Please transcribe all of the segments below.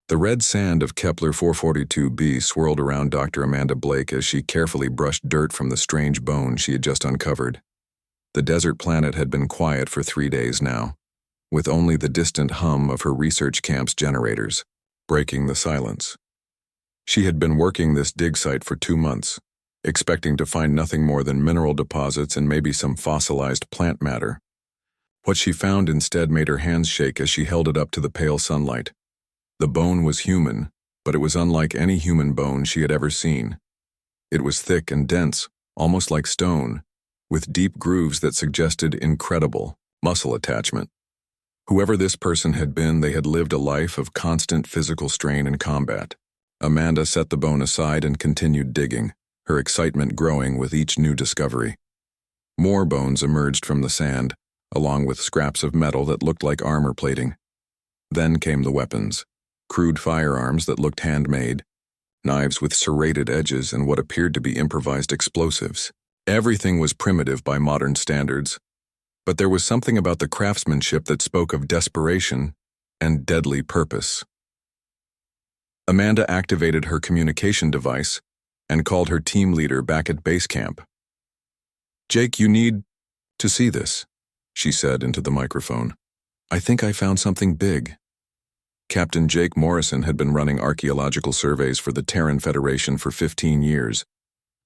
The red sand of Kepler 442b swirled around Dr. Amanda Blake as she carefully brushed dirt from the strange bone she had just uncovered. The desert planet had been quiet for 3 days now, with only the distant hum of her research camp's generators breaking the silence. She had been working this dig site for 2 months, expecting to find nothing more than mineral deposits and maybe some fossilized plant matter. What she found instead made her hands shake as she held it up to the pale sunlight. The bone was human, but it was unlike any human bone she had ever seen. It was thick and dense, almost like stone, with deep grooves that suggested incredible muscle attachment. Whoever this person had been, they had lived a life of constant physical strain and combat. Amanda set the bone aside and continued digging, her excitement growing with each new discovery. More bones emerged from the sand, along with scraps of metal that looked like armor plating. Then came the weapons. Crude firearms that looked handmade, knives with serrated edges and what appeared to be improvised explosives. Everything was primitive by modern standards, but there was something about the craftsmanship that spoke of desperation and deadly purpose. Amanda activated her communication device and called her team leader back at base camp. "Jake, you need to see this," she said into the microphone. "I think I found something big." Captain Jake Morrison had been running archaeological surveys for the Terran Federation for 15 years,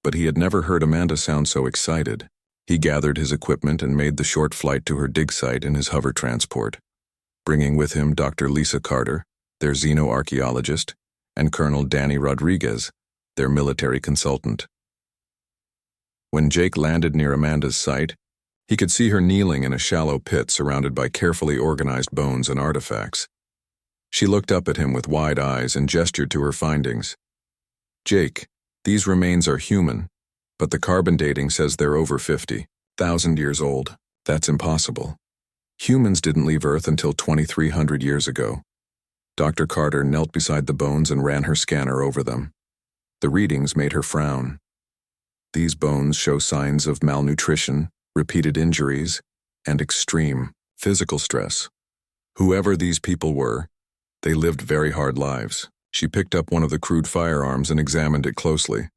but he had never heard Amanda sound so excited. He gathered his equipment and made the short flight to her dig site in his hover transport, bringing with him Dr. Lisa Carter, their xenoarchaeologist, and Colonel Danny Rodriguez, their military consultant. When Jake landed near Amanda's site, he could see her kneeling in a shallow pit surrounded by carefully organized bones and artifacts. She looked up at him with wide eyes and gestured to her findings. "Jake, these remains are human, but the carbon dating says they're over 50,000 years old. That's impossible. Humans didn't leave Earth until 2,300 years ago." Dr. Carter knelt beside the bones and ran her scanner over them. The readings made her frown. "These bones show signs of malnutrition, repeated injuries, and extreme physical stress. Whoever these people were, they lived very hard lives." She picked up one of the crude firearms and examined it closely.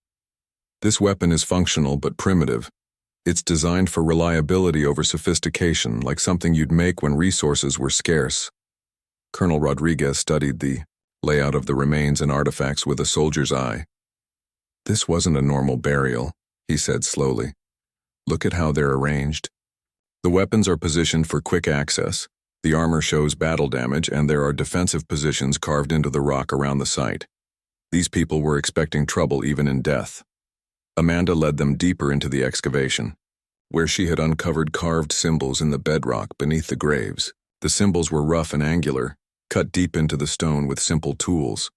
"This weapon is functional but primitive. It's designed for reliability over sophistication, like something you'd make when resources were scarce." Colonel Rodriguez studied the layout of the remains and artifacts with a soldier's eye. "This wasn't a normal burial," he said slowly. "Look at how they're arranged. The weapons are positioned for quick access. The armor shows battle damage, and there are defensive positions carved into the rock around the site. These people were expecting trouble even in death." Amanda led them deeper into the excavation, where she had uncovered carved symbols in the bedrock beneath the graves. The symbols were rough and angular, cut deep into the stone with simple tools.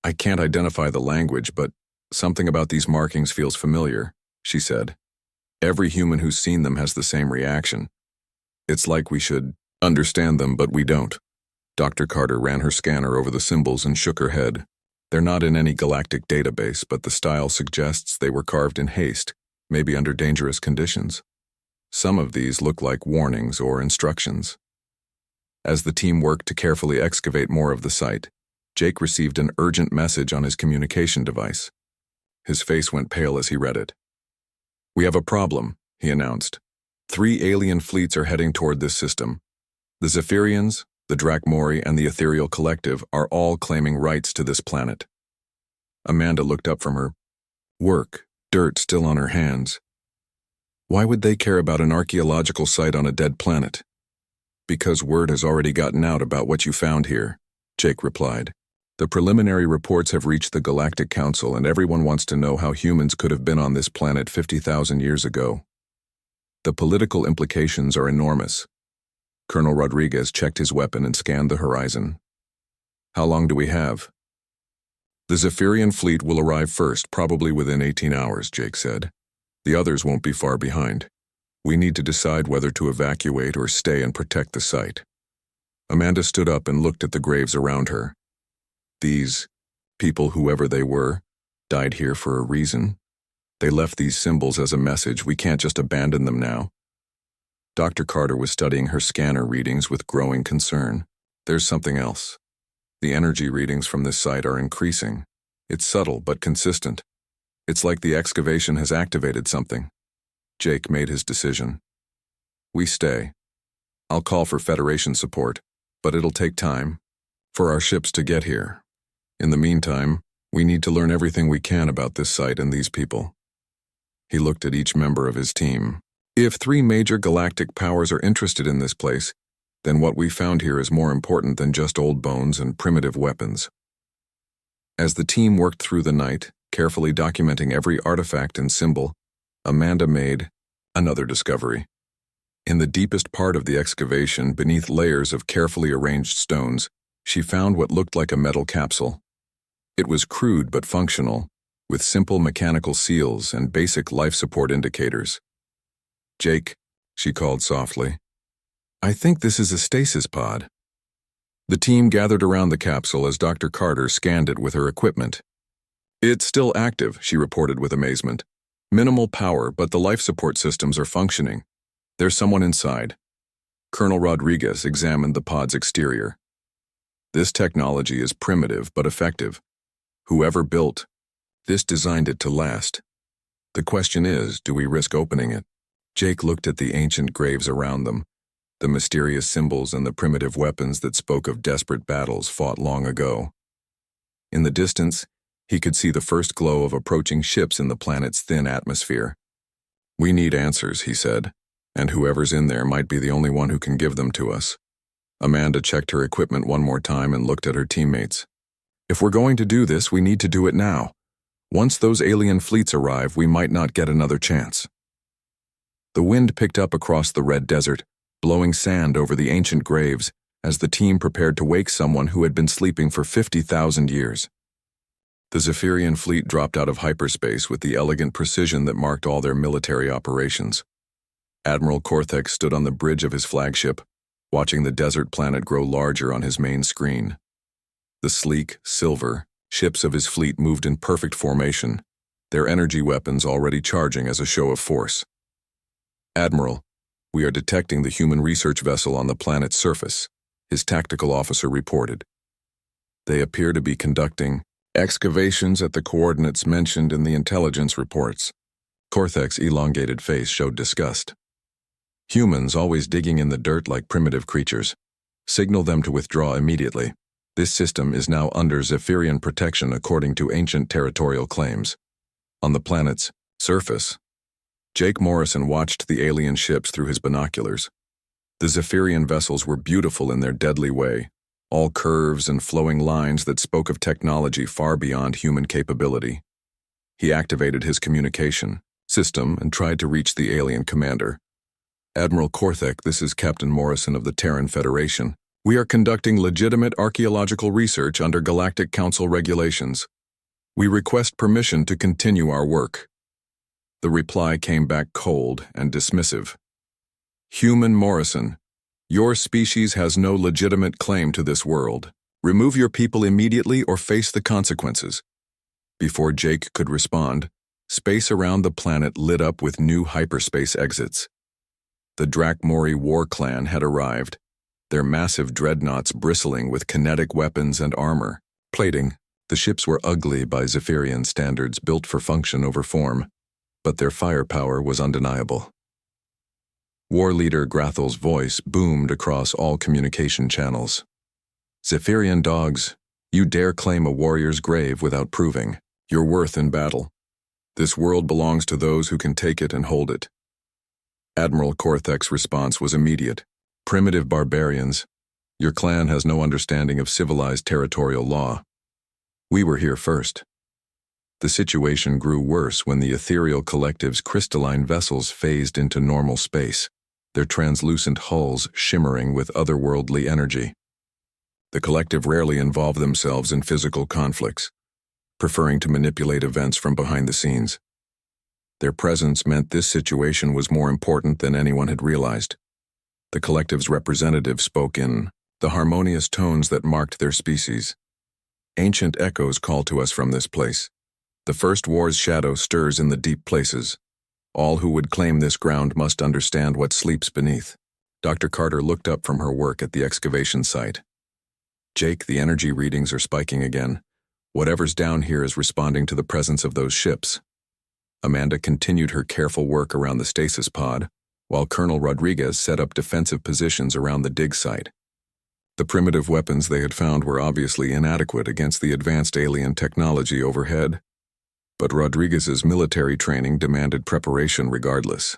"I can't identify the language, but something about these markings feels familiar," she said. "Every human who's seen them has the same reaction. It's like we should understand them, but we don't." Dr. Carter ran her scanner over the symbols and shook her head. "They're not in any galactic database, but the style suggests they were carved in haste, maybe under dangerous conditions. Some of these look like warnings or instructions." As the team worked to carefully excavate more of the site, Jake received an urgent message on his communication device. His face went pale as he read it. "We have a problem," he announced. 3 alien fleets are heading toward this system. The Zephyrians, the Drakmori, and the Ethereal Collective are all claiming rights to this planet." Amanda looked up from her work, dirt still on her hands. "Why would they care about an archaeological site on a dead planet?" "Because word has already gotten out about what you found here," Jake replied. "The preliminary reports have reached the Galactic Council, and everyone wants to know how humans could have been on this planet 50,000 years ago. The political implications are enormous." Colonel Rodriguez checked his weapon and scanned the horizon. "How long do we have?" "The Zephyrian fleet will arrive first, probably within 18 hours, Jake said. "The others won't be far behind. We need to decide whether to evacuate or stay and protect the site." Amanda stood up and looked at the graves around her. These people, whoever they were, died here for a reason. They left these symbols as a message. We can't just abandon them now. Dr. Carter was studying her scanner readings with growing concern. "There's something else. The energy readings from this site are increasing. It's subtle but consistent. It's like the excavation has activated something. Jake made his decision. We stay. I'll call for Federation support, but it'll take time for our ships to get here. In the meantime, we need to learn everything we can about this site and these people. He looked at each member of his team. If 3 major galactic powers are interested in this place, then what we found here is more important than just old bones and primitive weapons. As the team worked through the night, carefully documenting every artifact and symbol, Amanda made another discovery. In the deepest part of the excavation, beneath layers of carefully arranged stones, she found what looked like a metal capsule. It was crude but functional, with simple mechanical seals and basic life support indicators. Jake, she called softly. I think this is a stasis pod. The team gathered around the capsule as Dr. Carter scanned it with her equipment. It's still active, she reported with amazement. Minimal power, but the life support systems are functioning. There's someone inside. Colonel Rodriguez examined the pod's exterior. This technology is primitive but effective. Whoever built this designed it to last. The question is, do we risk opening it? Jake looked at the ancient graves around them, the mysterious symbols and the primitive weapons that spoke of desperate battles fought long ago. In the distance, he could see the first glow of approaching ships in the planet's thin atmosphere. We need answers, he said, and whoever's in there might be the only one who can give them to us. Amanda checked her equipment one more time and looked at her teammates. If we're going to do this, we need to do it now. Once those alien fleets arrive, we might not get another chance. The wind picked up across the red desert, blowing sand over the ancient graves as the team prepared to wake someone who had been sleeping for 50,000 years. The Zephyrian fleet dropped out of hyperspace with the elegant precision that marked all their military operations. Admiral Korthek stood on the bridge of his flagship, watching the desert planet grow larger on his main screen. The sleek, silver ships of his fleet moved in perfect formation, their energy weapons already charging as a show of force. Admiral, we are detecting the human research vessel on the planet's surface, his tactical officer reported. They appear to be conducting excavations at the coordinates mentioned in the intelligence reports. Korthek's elongated face showed disgust. Humans, always digging in the dirt like primitive creatures. Signal them to withdraw immediately. This system is now under Zephyrian protection according to ancient territorial claims. On the planet's surface, Jake Morrison watched the alien ships through his binoculars. The Zephyrian vessels were beautiful in their deadly way, all curves and flowing lines that spoke of technology far beyond human capability. He activated his communication system and tried to reach the alien commander. Admiral Korthek, this is Captain Morrison of the Terran Federation. We are conducting legitimate archaeological research under Galactic Council regulations. We request permission to continue our work. The reply came back cold and dismissive. Human Morrison, your species has no legitimate claim to this world. Remove your people immediately or face the consequences. Before Jake could respond, space around the planet lit up with new hyperspace exits. The Drakmori war clan had arrived, their massive dreadnoughts bristling with kinetic weapons and armor. Plating, the ships were ugly by Zephyrian standards, built for function over form, but their firepower was undeniable. War leader Grathel's voice boomed across all communication channels. Zephyrian dogs, you dare claim a warrior's grave without proving your worth in battle. This world belongs to those who can take it and hold it. Admiral Korthek's response was immediate. Primitive barbarians, your clan has no understanding of civilized territorial law. We were here first. The situation grew worse when the ethereal collective's crystalline vessels phased into normal space, their translucent hulls shimmering with otherworldly energy. The collective rarely involved themselves in physical conflicts, preferring to manipulate events from behind the scenes. Their presence meant this situation was more important than anyone had realized. The collective's representative spoke in the harmonious tones that marked their species. Ancient echoes call to us from this place. The First War's shadow stirs in the deep places. All who would claim this ground must understand what sleeps beneath. Dr. Carter looked up from her work at the excavation site. Jake, the energy readings are spiking again. Whatever's down here is responding to the presence of those ships. Amanda continued her careful work around the stasis pod, while Colonel Rodriguez set up defensive positions around the dig site. The primitive weapons they had found were obviously inadequate against the advanced alien technology overhead, but Rodriguez's military training demanded preparation regardless.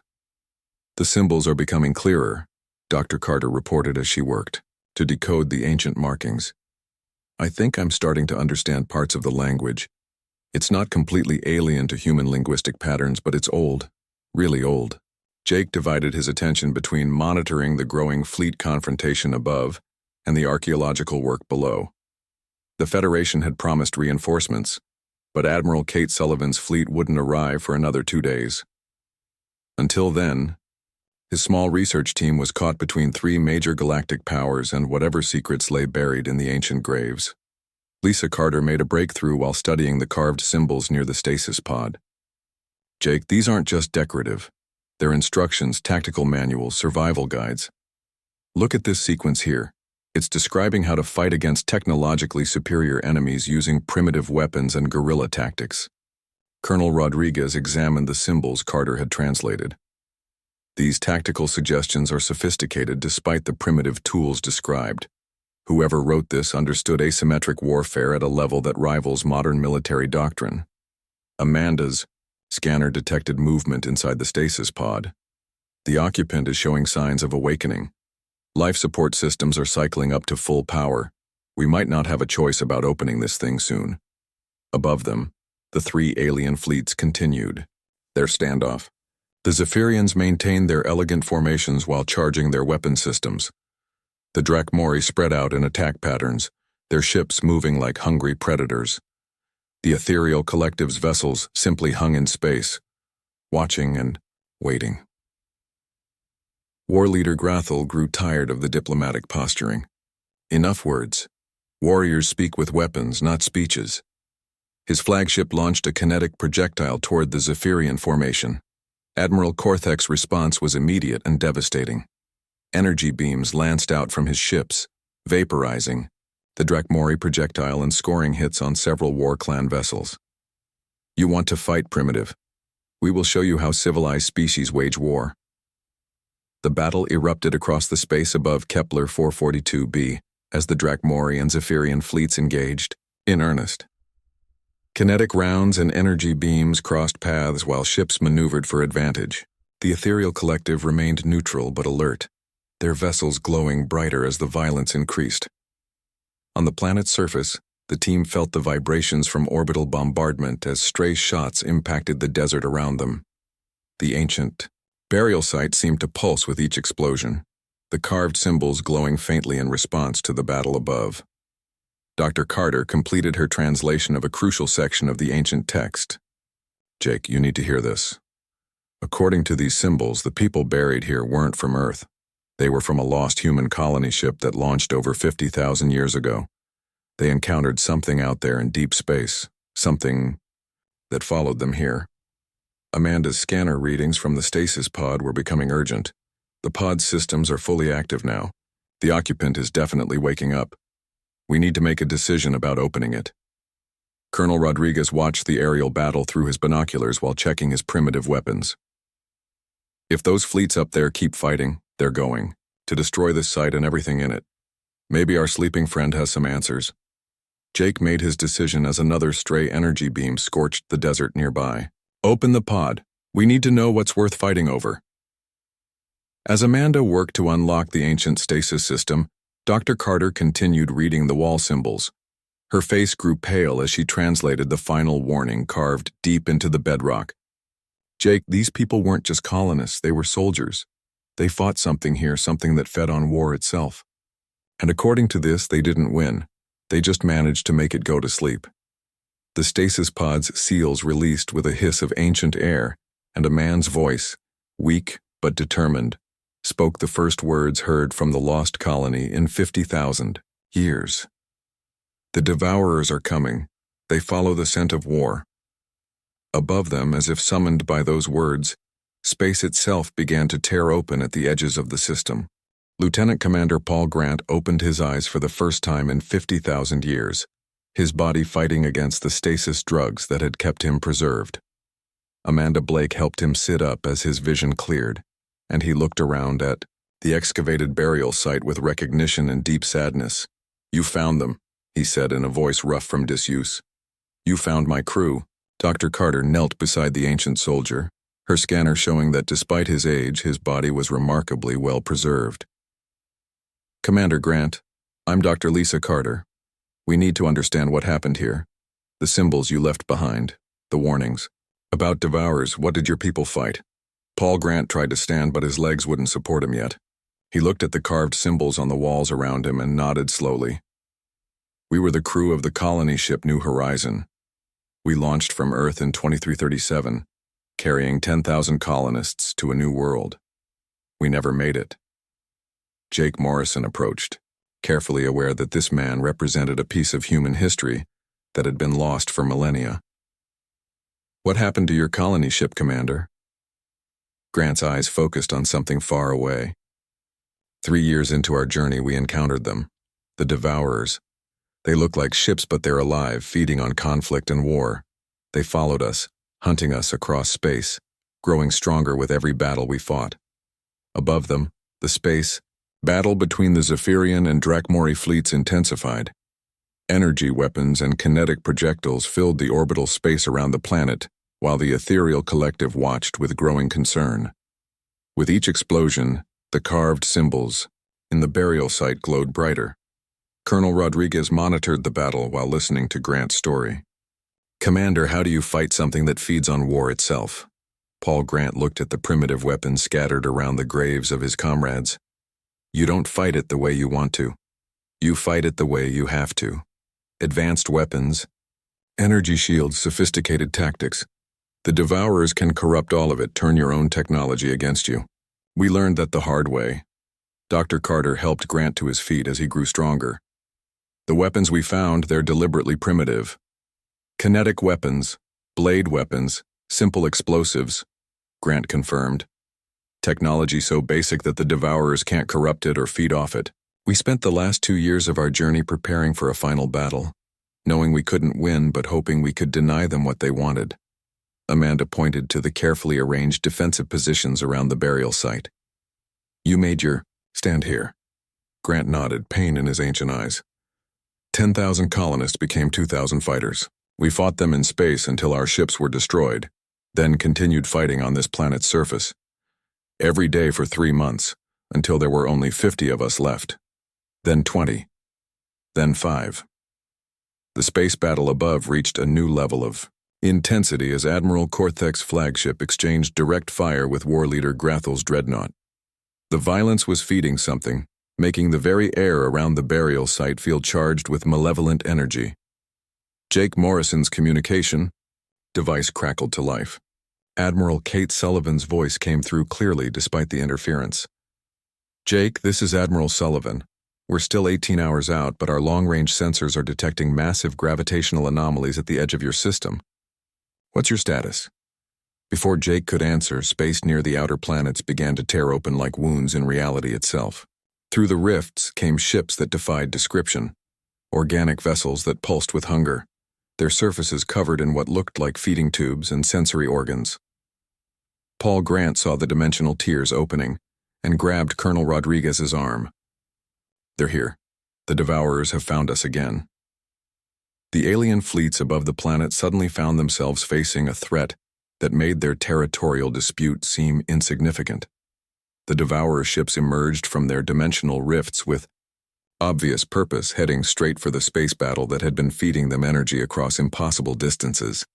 The symbols are becoming clearer, Dr. Carter reported as she worked to decode the ancient markings. I think I'm starting to understand parts of the language. It's not completely alien to human linguistic patterns, but it's old, really old. Jake divided his attention between monitoring the growing fleet confrontation above and the archaeological work below. The Federation had promised reinforcements, but Admiral Kate Sullivan's fleet wouldn't arrive for another 2 days. Until then, his small research team was caught between 3 major galactic powers and whatever secrets lay buried in the ancient graves. Lisa Carter made a breakthrough while studying the carved symbols near the stasis pod. Jake, these aren't just decorative. They're instructions, tactical manuals, survival guides. Look at this sequence here. It's describing how to fight against technologically superior enemies using primitive weapons and guerrilla tactics. Colonel Rodriguez examined the symbols Carter had translated. These tactical suggestions are sophisticated despite the primitive tools described. Whoever wrote this understood asymmetric warfare at a level that rivals modern military doctrine. Amanda's scanner detected movement inside the stasis pod. The occupant is showing signs of awakening. Life support systems are cycling up to full power. We might not have a choice about opening this thing soon. Above them, the 3 alien fleets continued their standoff. The Zephyrians maintained their elegant formations while charging their weapon systems. The Drakmori spread out in attack patterns, their ships moving like hungry predators. The ethereal collective's vessels simply hung in space, watching and waiting. War leader Grathel grew tired of the diplomatic posturing. Enough words. Warriors speak with weapons, not speeches. His flagship launched a kinetic projectile toward the Zephyrian formation. Admiral Korthek's response was immediate and devastating. Energy beams lanced out from his ships, vaporizing the Drakmori projectile and scoring hits on several War Clan vessels. You want to fight, primitive? We will show you how civilized species wage war. The battle erupted across the space above Kepler 442b as the Drakmori and Zephyrian fleets engaged, in earnest. Kinetic rounds and energy beams crossed paths while ships maneuvered for advantage. The ethereal collective remained neutral but alert, their vessels glowing brighter as the violence increased. On the planet's surface, the team felt the vibrations from orbital bombardment as stray shots impacted the desert around them. The ancient burial site seemed to pulse with each explosion, the carved symbols glowing faintly in response to the battle above. Dr. Carter completed her translation of a crucial section of the ancient text. Jake, you need to hear this. According to these symbols, the people buried here weren't from Earth. They were from a lost human colony ship that launched over 50,000 years ago. They encountered something out there in deep space, something that followed them here. Amanda's scanner readings from the stasis pod were becoming urgent. The pod's systems are fully active now. The occupant is definitely waking up. We need to make a decision about opening it. Colonel Rodriguez watched the aerial battle through his binoculars while checking his primitive weapons. If those fleets up there keep fighting, they're going to destroy this site and everything in it. Maybe our sleeping friend has some answers. Jake made his decision as another stray energy beam scorched the desert nearby. Open the pod. We need to know what's worth fighting over. As Amanda worked to unlock the ancient stasis system, Dr. Carter continued reading the wall symbols. Her face grew pale as she translated the final warning carved deep into the bedrock. Jake, these people weren't just colonists, they were soldiers. They fought something here, something that fed on war itself. And according to this, they didn't win. They just managed to make it go to sleep. The stasis pod's seals released with a hiss of ancient air, and a man's voice, weak but determined, spoke the first words heard from the lost colony in 50,000 years. The devourers are coming. They follow the scent of war. Above them, as if summoned by those words, space itself began to tear open at the edges of the system. Lieutenant Commander Paul Grant opened his eyes for the first time in 50,000 years, his body fighting against the stasis drugs that had kept him preserved. Amanda Blake helped him sit up as his vision cleared, and he looked around at the excavated burial site with recognition and deep sadness. "You found them," he said in a voice rough from disuse. "You found my crew." Dr. Carter knelt beside the ancient soldier, her scanner showing that despite his age, his body was remarkably well preserved. "Commander Grant, I'm Dr. Lisa Carter. We need to understand what happened here. The symbols you left behind, the warnings. About devourers, what did your people fight?" Paul Grant tried to stand, but his legs wouldn't support him yet. He looked at the carved symbols on the walls around him and nodded slowly. "We were the crew of the colony ship New Horizon. We launched from Earth in 2337, carrying 10,000 colonists to a new world. We never made it." Jake Morrison approached, carefully aware that this man represented a piece of human history that had been lost for millennia. "What happened to your colony ship, Commander?" Grant's eyes focused on something far away. 3 years into our journey, we encountered them, the Devourers. They look like ships, but they're alive, feeding on conflict and war. They followed us, hunting us across space, growing stronger with every battle we fought. Above them, the space battle between the Zephyrian and Drakmori fleets intensified. Energy weapons and kinetic projectiles filled the orbital space around the planet, while the ethereal collective watched with growing concern. With each explosion, the carved symbols in the burial site glowed brighter. Colonel Rodriguez monitored the battle while listening to Grant's story. "Commander, how do you fight something that feeds on war itself?" Paul Grant looked at the primitive weapons scattered around the graves of his comrades. "You don't fight it the way you want to. You fight it the way you have to. Advanced weapons, energy shields, sophisticated tactics. The Devourers can corrupt all of it, turn your own technology against you. We learned that the hard way." Dr. Carter helped Grant to his feet as he grew stronger. "The weapons we found, they're deliberately primitive. Kinetic weapons, blade weapons, simple explosives," Grant confirmed. "Technology so basic that the Devourers can't corrupt it or feed off it. We spent the last 2 years of our journey preparing for a final battle, knowing we couldn't win but hoping we could deny them what they wanted." Amanda pointed to the carefully arranged defensive positions around the burial site. "You made your stand here." Grant nodded, pain in his ancient eyes. 10,000 colonists became 2,000 fighters. We fought them in space until our ships were destroyed, then continued fighting on this planet's surface. Every day for 3 months, until there were only 50 of us left. Then 20. Then 5. The space battle above reached a new level of intensity as Admiral Korthek's flagship exchanged direct fire with war leader Grathel's dreadnought. The violence was feeding something, making the very air around the burial site feel charged with malevolent energy. Jake Morrison's communication device crackled to life. Admiral Kate Sullivan's voice came through clearly despite the interference. "Jake, this is Admiral Sullivan. We're still 18 hours out, but our long-range sensors are detecting massive gravitational anomalies at the edge of your system. What's your status?" Before Jake could answer, space near the outer planets began to tear open like wounds in reality itself. Through the rifts came ships that defied description, organic vessels that pulsed with hunger, their surfaces covered in what looked like feeding tubes and sensory organs. Paul Grant saw the dimensional tiers opening and grabbed Colonel Rodriguez's arm. "They're here. The Devourers have found us again." The alien fleets above the planet suddenly found themselves facing a threat that made their territorial dispute seem insignificant. The Devourer ships emerged from their dimensional rifts with obvious purpose, heading straight for the space battle that had been feeding them energy across impossible distances.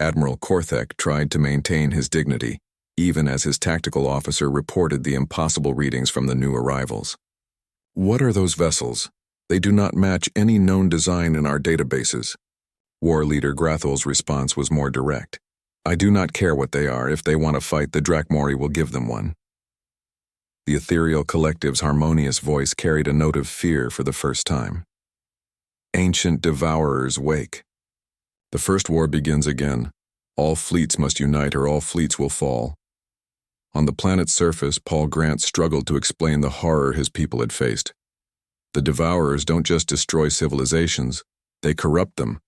Admiral Korthek tried to maintain his dignity, even as his tactical officer reported the impossible readings from the new arrivals. "What are those vessels? They do not match any known design in our databases." War leader Grathel's response was more direct. "I do not care what they are. If they want to fight, the Drakmori will give them one." The ethereal collective's harmonious voice carried a note of fear for the first time. "Ancient Devourers wake. The first war begins again. All fleets must unite or all fleets will fall." On the planet's surface, Paul Grant struggled to explain the horror his people had faced. The Devourers don't just destroy civilizations, they corrupt them.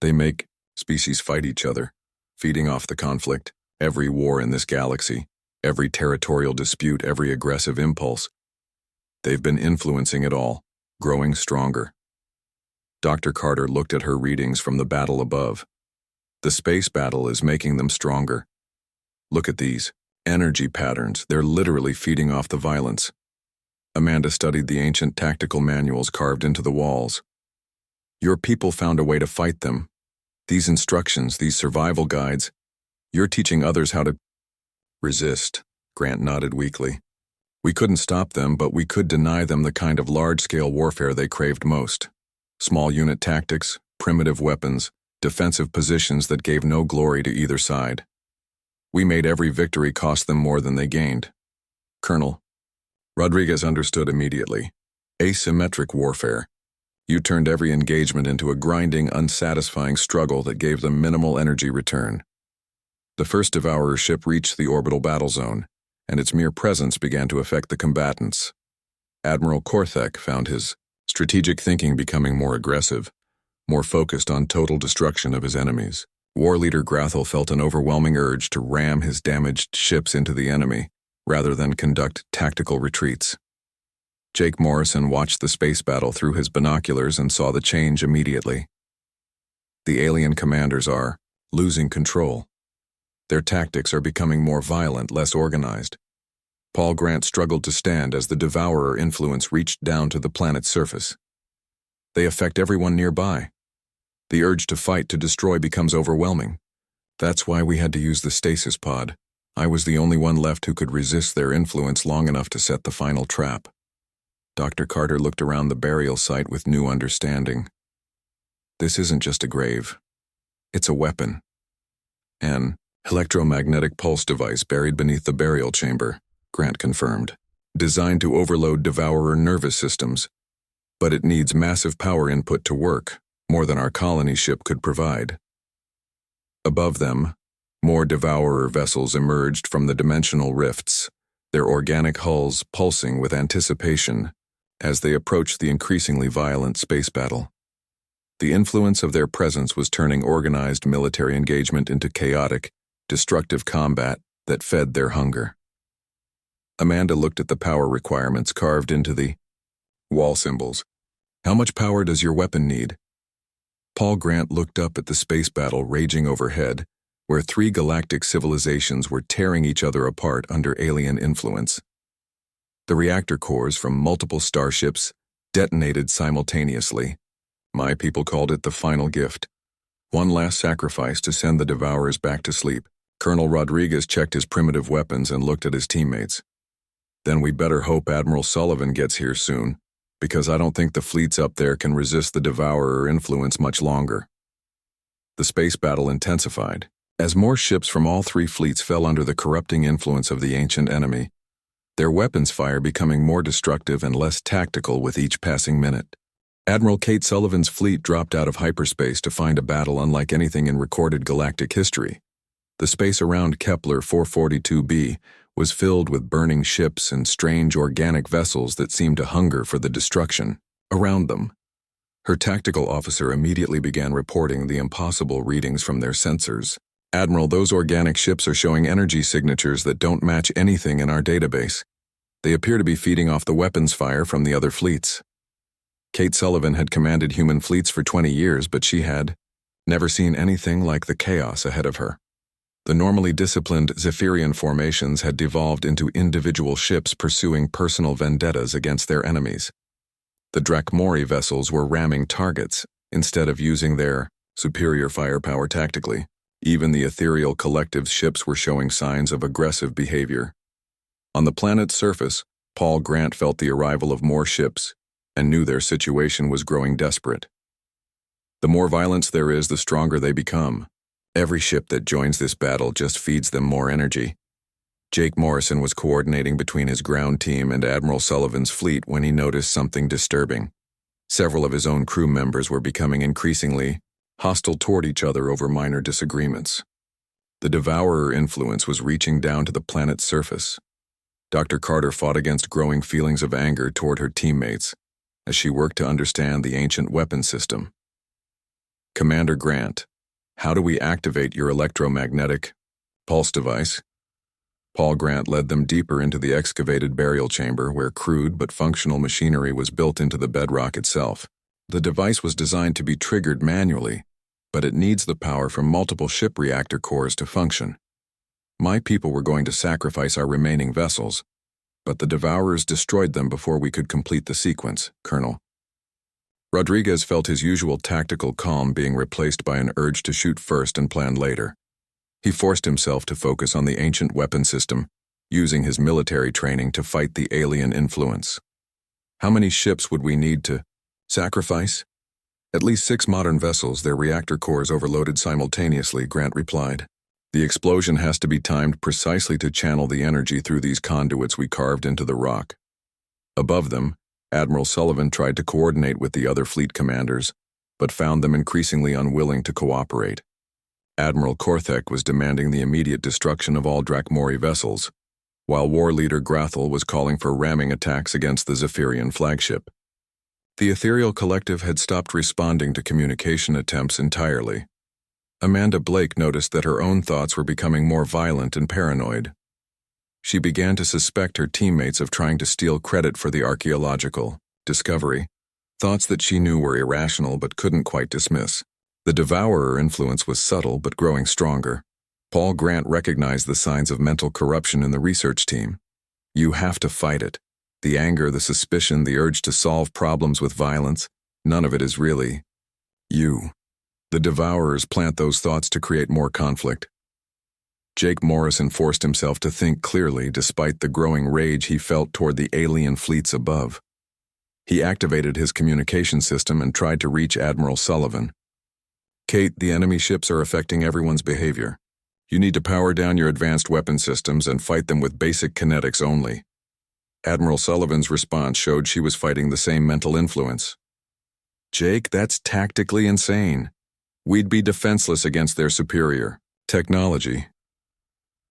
They make species fight each other, feeding off the conflict, every war in this galaxy, every territorial dispute, every aggressive impulse. They've been influencing it all, growing stronger. Dr. Carter looked at her readings from the battle above. The space battle is making them stronger. Look at these energy patterns, they're literally feeding off the violence. Amanda studied the ancient tactical manuals carved into the walls. Your people found a way to fight them. These instructions, these survival guides, you're teaching others how to resist, Grant nodded weakly. We couldn't stop them, but we could deny them the kind of large-scale warfare they craved most. Small unit tactics, primitive weapons, defensive positions that gave no glory to either side. We made every victory cost them more than they gained. Colonel Rodriguez understood immediately. Asymmetric warfare. You turned every engagement into a grinding, unsatisfying struggle that gave them minimal energy return. The first Devourer ship reached the orbital battle zone, and its mere presence began to affect the combatants. Admiral Korthek found his strategic thinking becoming more aggressive, more focused on total destruction of his enemies. War leader Grathel felt an overwhelming urge to ram his damaged ships into the enemy, rather than conduct tactical retreats. Jake Morrison watched the space battle through his binoculars and saw the change immediately. The alien commanders are losing control. Their tactics are becoming more violent, less organized. Paul Grant struggled to stand as the Devourer influence reached down to the planet's surface. They affect everyone nearby. The urge to fight, to destroy becomes overwhelming. That's why we had to use the stasis pod. I was the only one left who could resist their influence long enough to set the final trap. Dr. Carter looked around the burial site with new understanding. This isn't just a grave. It's a weapon. An electromagnetic pulse device buried beneath the burial chamber, Grant confirmed. Designed to overload Devourer nervous systems. But it needs massive power input to work, more than our colony ship could provide. Above them, more Devourer vessels emerged from the dimensional rifts, their organic hulls pulsing with anticipation as they approached the increasingly violent space battle. The influence of their presence was turning organized military engagement into chaotic, destructive combat that fed their hunger. Amanda looked at the power requirements carved into the wall symbols. How much power does your weapon need? Paul Grant looked up at the space battle raging overhead, where 3 galactic civilizations were tearing each other apart under alien influence. The reactor cores from multiple starships detonated simultaneously. My people called it the final gift. One last sacrifice to send the Devourers back to sleep. Colonel Rodriguez checked his primitive weapons and looked at his teammates. Then we better hope Admiral Sullivan gets here soon, because I don't think the fleets up there can resist the Devourer influence much longer. The space battle intensified. As more ships from all 3 fleets fell under the corrupting influence of the ancient enemy, their weapons fire becoming more destructive and less tactical with each passing minute. Admiral Kate Sullivan's fleet dropped out of hyperspace to find a battle unlike anything in recorded galactic history. The space around Kepler 442b was filled with burning ships and strange organic vessels that seemed to hunger for the destruction around them. Her tactical officer immediately began reporting the impossible readings from their sensors. Admiral, those organic ships are showing energy signatures that don't match anything in our database. They appear to be feeding off the weapons fire from the other fleets. Kate Sullivan had commanded human fleets for 20 years, but she had never seen anything like the chaos ahead of her. The normally disciplined Zephyrian formations had devolved into individual ships pursuing personal vendettas against their enemies. The Drakmori vessels were ramming targets instead of using their superior firepower tactically. Even the ethereal collective's ships were showing signs of aggressive behavior. On the planet's surface, Paul Grant felt the arrival of more ships and knew their situation was growing desperate. The more violence there is, the stronger they become. Every ship that joins this battle just feeds them more energy. Jake Morrison was coordinating between his ground team and Admiral Sullivan's fleet when he noticed something disturbing. Several of his own crew members were becoming increasingly hostile toward each other over minor disagreements. The Devourer influence was reaching down to the planet's surface. Dr. Carter fought against growing feelings of anger toward her teammates as she worked to understand the ancient weapon system. Commander Grant, how do we activate your electromagnetic pulse device? Paul Grant led them deeper into the excavated burial chamber where crude but functional machinery was built into the bedrock itself. The device was designed to be triggered manually, but it needs the power from multiple ship reactor cores to function. My people were going to sacrifice our remaining vessels, but the Devourers destroyed them before we could complete the sequence, Colonel. Rodriguez felt his usual tactical calm being replaced by an urge to shoot first and plan later. He forced himself to focus on the ancient weapon system, using his military training to fight the alien influence. How many ships would we need to sacrifice? At least 6 modern vessels, their reactor cores overloaded simultaneously, Grant replied. The explosion has to be timed precisely to channel the energy through these conduits we carved into the rock. Above them, Admiral Sullivan tried to coordinate with the other fleet commanders, but found them increasingly unwilling to cooperate. Admiral Korthek was demanding the immediate destruction of all Drakmori vessels, while war leader Grathel was calling for ramming attacks against the Zephyrian flagship. The Ethereal Collective had stopped responding to communication attempts entirely. Amanda Blake noticed that her own thoughts were becoming more violent and paranoid. She began to suspect her teammates of trying to steal credit for the archaeological discovery, thoughts that she knew were irrational but couldn't quite dismiss. The Devourer influence was subtle but growing stronger. Paul Grant recognized the signs of mental corruption in the research team. You have to fight it. The anger, the suspicion, the urge to solve problems with violence, none of it is really you. The Devourers plant those thoughts to create more conflict. Jake Morrison forced himself to think clearly despite the growing rage he felt toward the alien fleets above. He activated his communication system and tried to reach Admiral Sullivan. Kate, the enemy ships are affecting everyone's behavior. You need to power down your advanced weapon systems and fight them with basic kinetics only. Admiral Sullivan's response showed she was fighting the same mental influence. Jake, that's tactically insane. We'd be defenseless against their superior technology.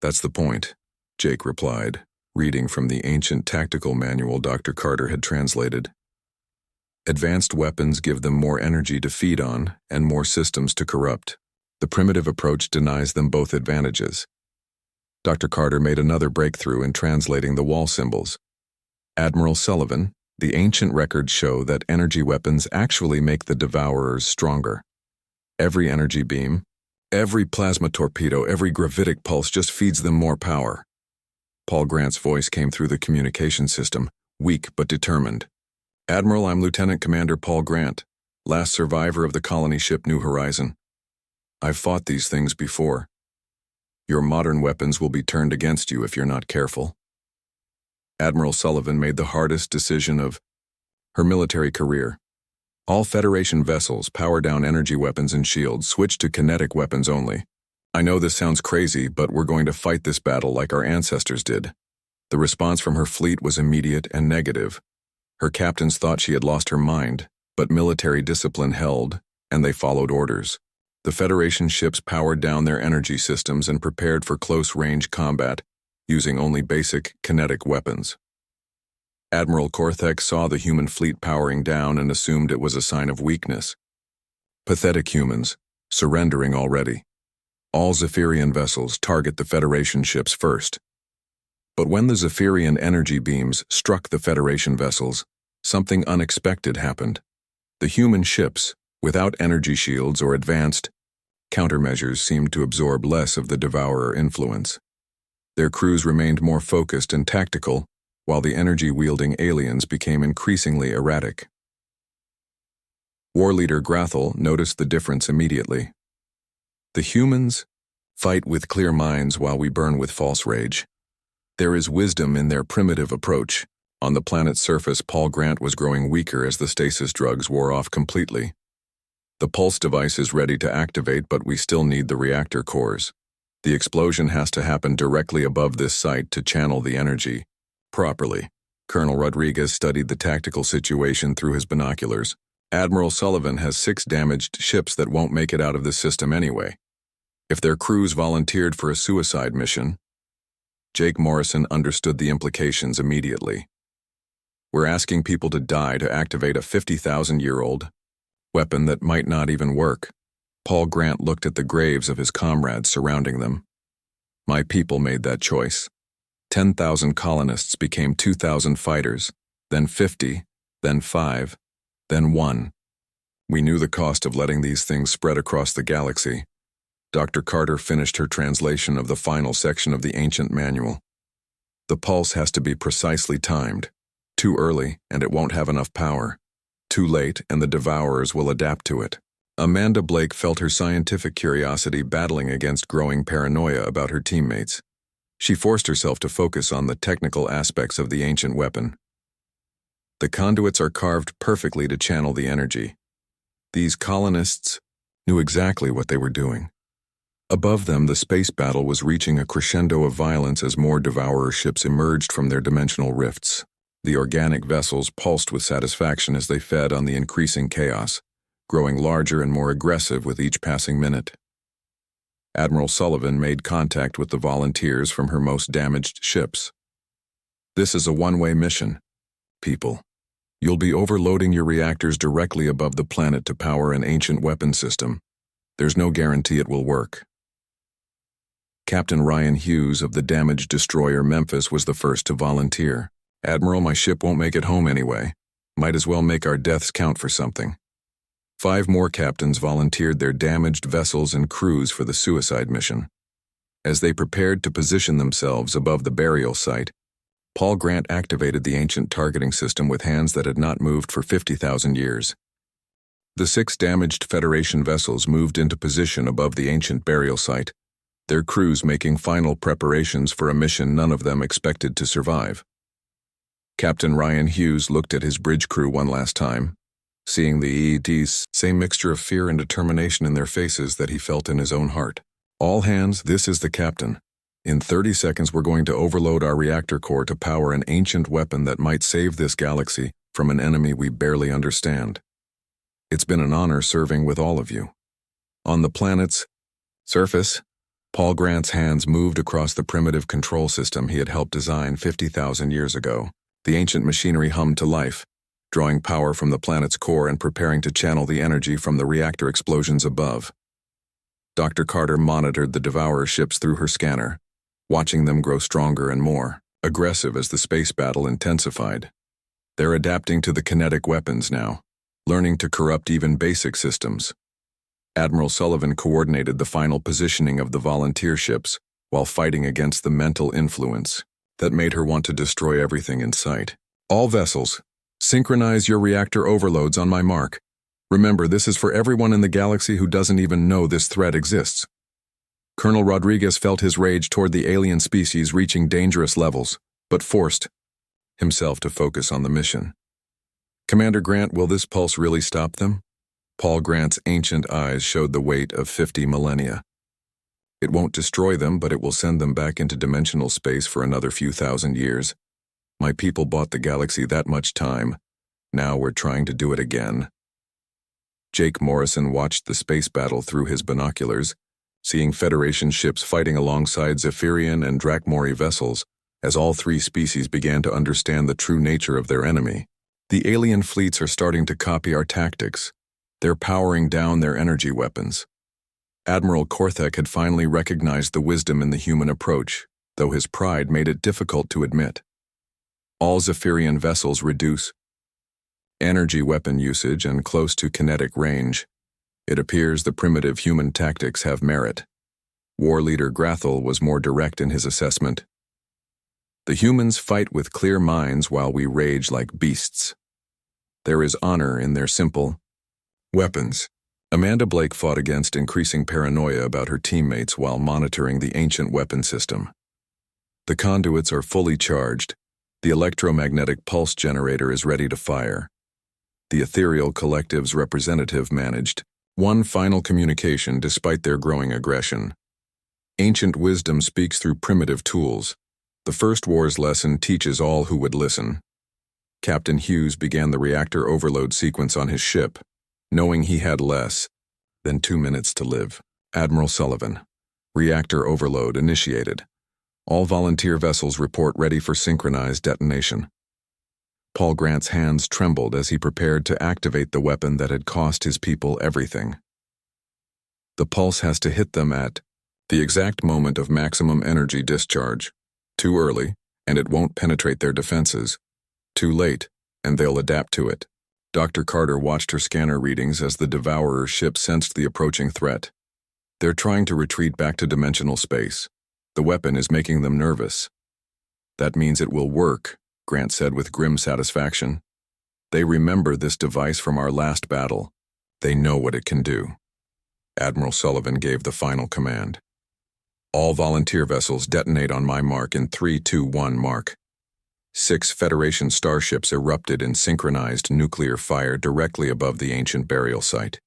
That's the point, Jake replied, reading from the ancient tactical manual Dr. Carter had translated. Advanced weapons give them more energy to feed on and more systems to corrupt. The primitive approach denies them both advantages. Dr. Carter made another breakthrough in translating the wall symbols. Admiral Sullivan, the ancient records show that energy weapons actually make the Devourers stronger. Every energy beam, every plasma torpedo, every gravitic pulse just feeds them more power. Paul Grant's voice came through the communication system, weak but determined. Admiral, I'm Lieutenant Commander Paul Grant, last survivor of the colony ship New Horizon. I've fought these things before. Your modern weapons will be turned against you if you're not careful. Admiral Sullivan made the hardest decision of her military career. All Federation vessels, power down energy weapons and shields, switch to kinetic weapons only. I know this sounds crazy, but we're going to fight this battle like our ancestors did. The response from her fleet was immediate and negative. Her captains thought she had lost her mind, but military discipline held, and they followed orders. The Federation ships powered down their energy systems and prepared for close-range combat, using only basic kinetic weapons. Admiral Korthek saw the human fleet powering down and assumed it was a sign of weakness. Pathetic humans, surrendering already. All Zephyrian vessels target the Federation ships first. But when the Zephyrian energy beams struck the Federation vessels, something unexpected happened. The human ships, without energy shields or advanced countermeasures, seemed to absorb less of the Devourer influence. Their crews remained more focused and tactical, while the energy-wielding aliens became increasingly erratic. War leader Grathel noticed the difference immediately. The humans fight with clear minds while we burn with false rage. There is wisdom in their primitive approach. On the planet's surface, Paul Grant was growing weaker as the stasis drugs wore off completely. The pulse device is ready to activate, but we still need the reactor cores. The explosion has to happen directly above this site to channel the energy properly. Colonel Rodriguez studied the tactical situation through his binoculars. Admiral Sullivan has 6 damaged ships that won't make it out of the system anyway. If their crews volunteered for a suicide mission, Jake Morrison understood the implications immediately. We're asking people to die to activate a 50,000-year-old weapon that might not even work. Paul Grant looked at the graves of his comrades surrounding them. My people made that choice. 10,000 colonists became 2,000 fighters, then 50, then 5, then 1. We knew the cost of letting these things spread across the galaxy. Dr. Carter finished her translation of the final section of the ancient manual. The pulse has to be precisely timed. Too early, and it won't have enough power. Too late, and the devourers will adapt to it. Amanda Blake felt her scientific curiosity battling against growing paranoia about her teammates. She forced herself to focus on the technical aspects of the ancient weapon. The conduits are carved perfectly to channel the energy. These colonists knew exactly what they were doing. Above them, the space battle was reaching a crescendo of violence as more devourer ships emerged from their dimensional rifts. The organic vessels pulsed with satisfaction as they fed on the increasing chaos, growing larger and more aggressive with each passing minute. Admiral Sullivan made contact with the volunteers from her most damaged ships. This is a one-way mission, people. You'll be overloading your reactors directly above the planet to power an ancient weapon system. There's no guarantee it will work. Captain Ryan Hughes of the damaged destroyer Memphis was the first to volunteer. Admiral, my ship won't make it home anyway. Might as well make our deaths count for something. 5 more captains volunteered their damaged vessels and crews for the suicide mission. As they prepared to position themselves above the burial site, Paul Grant activated the ancient targeting system with hands that had not moved for 50,000 years. The 6 damaged Federation vessels moved into position above the ancient burial site, their crews making final preparations for a mission none of them expected to survive. Captain Ryan Hughes looked at his bridge crew one last time, seeing the EED's same mixture of fear and determination in their faces that he felt in his own heart. All hands, this is the captain. In 30 seconds we're going to overload our reactor core to power an ancient weapon that might save this galaxy from an enemy we barely understand. It's been an honor serving with all of you. On the planet's surface, Paul Grant's hands moved across the primitive control system he had helped design 50,000 years ago. The ancient machinery hummed to life, drawing power from the planet's core and preparing to channel the energy from the reactor explosions above. Dr. Carter monitored the devourer ships through her scanner, watching them grow stronger and more aggressive as the space battle intensified. They're adapting to the kinetic weapons now, learning to corrupt even basic systems. Admiral Sullivan coordinated the final positioning of the volunteer ships while fighting against the mental influence that made her want to destroy everything in sight. All vessels, synchronize your reactor overloads on my mark. Remember, this is for everyone in the galaxy who doesn't even know this threat exists. Colonel Rodriguez felt his rage toward the alien species reaching dangerous levels, but forced himself to focus on the mission. Commander Grant, will this pulse really stop them? Paul Grant's ancient eyes showed the weight of 50 millennia. It won't destroy them, but it will send them back into dimensional space for another few thousand years. My people bought the galaxy that much time. Now we're trying to do it again. Jake Morrison watched the space battle through his binoculars, seeing Federation ships fighting alongside Zephyrian and Drakmori vessels as all 3 species began to understand the true nature of their enemy. The alien fleets are starting to copy our tactics. They're powering down their energy weapons. Admiral Korthek had finally recognized the wisdom in the human approach, though his pride made it difficult to admit. All Zephyrian vessels reduce energy weapon usage and close to kinetic range. It appears the primitive human tactics have merit. War leader Grathel was more direct in his assessment. The humans fight with clear minds while we rage like beasts. There is honor in their simple weapons. Amanda Blake fought against increasing paranoia about her teammates while monitoring the ancient weapon system. The conduits are fully charged. The electromagnetic pulse generator is ready to fire. The ethereal collective's representative managed one final communication despite their growing aggression. Ancient wisdom speaks through primitive tools. The first war's lesson teaches all who would listen. Captain Hughes began the reactor overload sequence on his ship, knowing he had less than 2 minutes to live. Admiral Sullivan, Reactor overload initiated. All volunteer vessels report ready for synchronized detonation. Paul Grant's hands trembled as he prepared to activate the weapon that had cost his people everything. The pulse has to hit them at the exact moment of maximum energy discharge. Too early, and it won't penetrate their defenses. Too late, and they'll adapt to it. Dr. Carter watched her scanner readings as the Devourer ship sensed the approaching threat. They're trying to retreat back to dimensional space. The weapon is making them nervous. That means it will work, Grant said with grim satisfaction. They remember this device from our last battle. They know what it can do. Admiral Sullivan gave the final command. All volunteer vessels detonate on my mark in 3, 2, 1 mark. 6 Federation starships erupted in synchronized nuclear fire directly above the ancient burial site.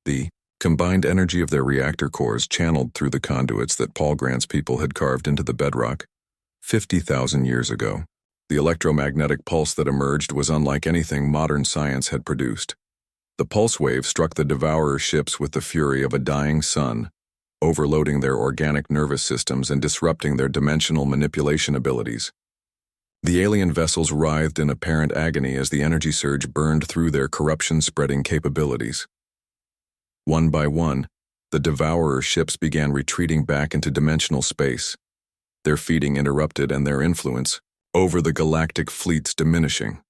The combined energy of their reactor cores channeled through the conduits that Paul Grant's people had carved into the bedrock 50,000 years ago. The electromagnetic pulse that emerged was unlike anything modern science had produced. The pulse wave struck the Devourer ships with the fury of a dying sun, overloading their organic nervous systems and disrupting their dimensional manipulation abilities. The alien vessels writhed in apparent agony as the energy surge burned through their corruption-spreading capabilities. One by one, the Devourer ships began retreating back into dimensional space, their feeding interrupted and their influence over the galactic fleets diminishing.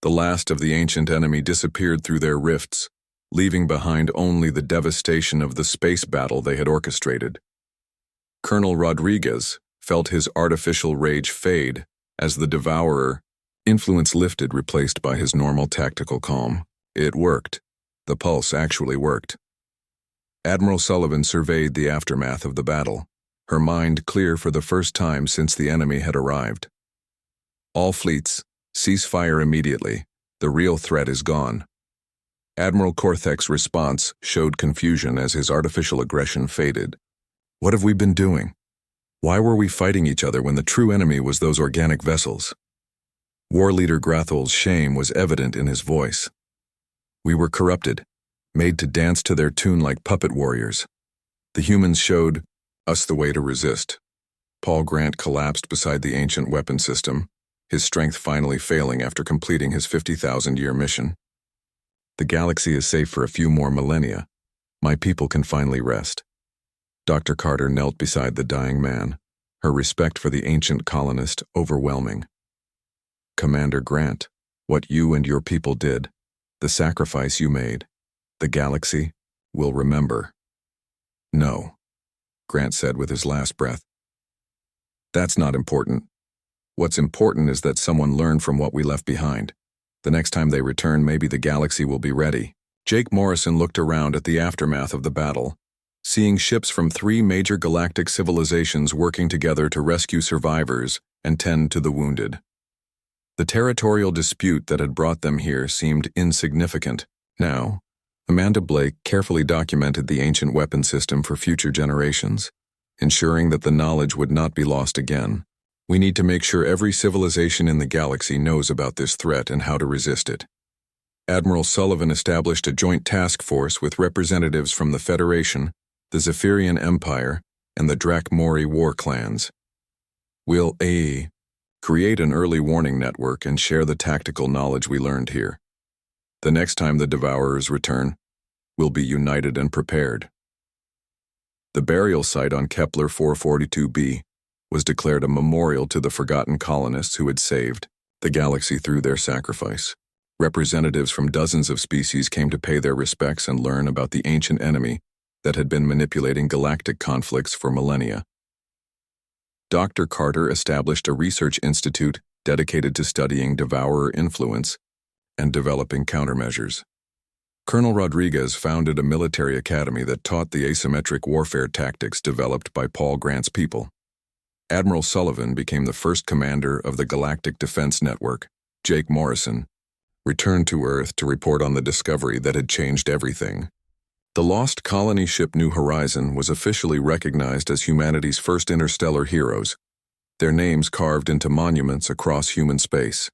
The last of the ancient enemy disappeared through their rifts, leaving behind only the devastation of the space battle they had orchestrated. Colonel Rodriguez felt his artificial rage fade as the Devourer influence lifted, replaced by his normal tactical calm. It worked. The pulse actually worked. Admiral Sullivan surveyed the aftermath of the battle, her mind clear for the first time since the enemy had arrived. All fleets, cease fire immediately. The real threat is gone. Admiral Korthek's response showed confusion as his artificial aggression faded. What have we been doing? Why were we fighting each other when the true enemy was those organic vessels? War Leader Grathol's shame was evident in his voice. We were corrupted, made to dance to their tune like puppet warriors. The humans showed us the way to resist. Paul Grant collapsed beside the ancient weapon system, his strength finally failing after completing his 50,000-year mission. The galaxy is safe for a few more millennia. My people can finally rest. Dr. Carter knelt beside the dying man, her respect for the ancient colonist overwhelming. Commander Grant, what you and your people did, the sacrifice you made, the galaxy will remember. No, Grant said with his last breath. That's not important. What's important is that someone learned from what we left behind. The next time they return, maybe the galaxy will be ready. Jake Morrison looked around at the aftermath of the battle, seeing ships from 3 major galactic civilizations working together to rescue survivors and tend to the wounded. The territorial dispute that had brought them here seemed insignificant. Now, Amanda Blake carefully documented the ancient weapon system for future generations, ensuring that the knowledge would not be lost again. We need to make sure every civilization in the galaxy knows about this threat and how to resist it. Admiral Sullivan established a joint task force with representatives from the Federation, the Zephyrian Empire, and the Drakmori war clans. We'll create an early warning network and share the tactical knowledge we learned here. The next time the Devourers return, we'll be united and prepared. The burial site on Kepler 442b was declared a memorial to the forgotten colonists who had saved the galaxy through their sacrifice. Representatives from dozens of species came to pay their respects and learn about the ancient enemy that had been manipulating galactic conflicts for millennia. Dr. Carter established a research institute dedicated to studying Devourer influence and developing countermeasures. Colonel Rodriguez founded a military academy that taught the asymmetric warfare tactics developed by Paul Grant's people. Admiral Sullivan became the first commander of the Galactic Defense Network. Jake Morrison returned to Earth to report on the discovery that had changed everything. The lost colony ship New Horizon was officially recognized as humanity's first interstellar heroes, their names carved into monuments across human space.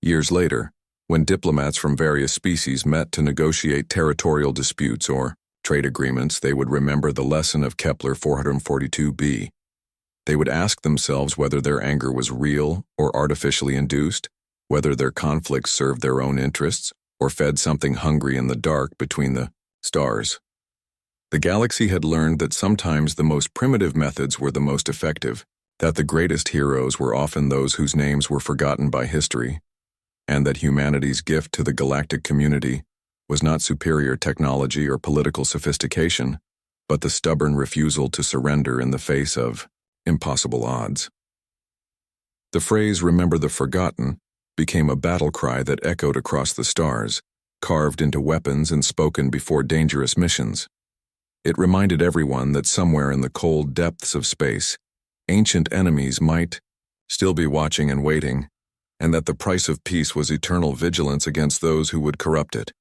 Years later, when diplomats from various species met to negotiate territorial disputes or trade agreements, they would remember the lesson of Kepler 442b. They would ask themselves whether their anger was real or artificially induced, whether their conflicts served their own interests or fed something hungry in the dark between the stars. The galaxy had learned that sometimes the most primitive methods were the most effective, that the greatest heroes were often those whose names were forgotten by history, and that humanity's gift to the galactic community was not superior technology or political sophistication, but the stubborn refusal to surrender in the face of impossible odds. The phrase "remember the forgotten" became a battle cry that echoed across the stars, carved into weapons and spoken before dangerous missions. It reminded everyone that somewhere in the cold depths of space, ancient enemies might still be watching and waiting, and that the price of peace was eternal vigilance against those who would corrupt it.